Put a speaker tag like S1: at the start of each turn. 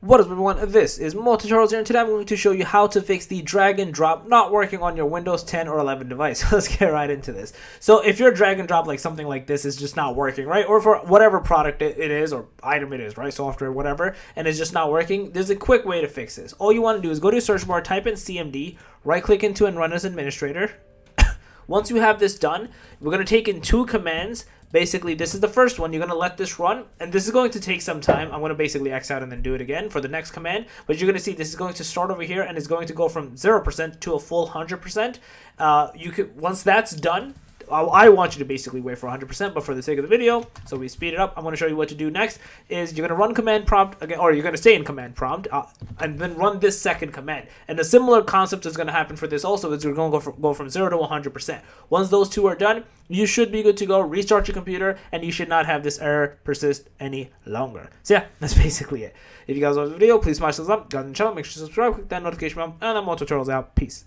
S1: What is up, everyone? This is MoTutorials here, and today I'm going to show you how to fix the drag and drop not working on your Windows 10 or 11 device. Let's get right into this. So if your drag and drop, like something like this, is just not working, right? Or for whatever product it is or item it is, right? Software, whatever, and it's just not working, there's a quick way to fix this. All you want to do is go to your search bar, type in CMD, right click into and run as administrator. Once you have this done, we're going to take in two commands. Basically, this is the first one. You're going to let this run, and this is going to take some time. I'm going to basically X out and then do it again for the next command. But you're going to see this is going to start over here, and it's going to go from 0% to a full 100%. Once that's done, I want you to basically wait for 100%, but for the sake of the video, so we speed it up, I'm going to show you what to do next. Is you're going to run command prompt again, or you're going to stay in command prompt, and then run this second command. And a similar concept is going to happen for this also, is you're going to go from 0 to 100%. Once those two are done, you should be good to go. Restart your computer, and you should not have this error persist any longer. So yeah, that's basically it. If you guys like the video, please smash the thumbs up. Guys on the channel, make sure to subscribe, click that notification bell, and I'm MoTutorials out. Peace.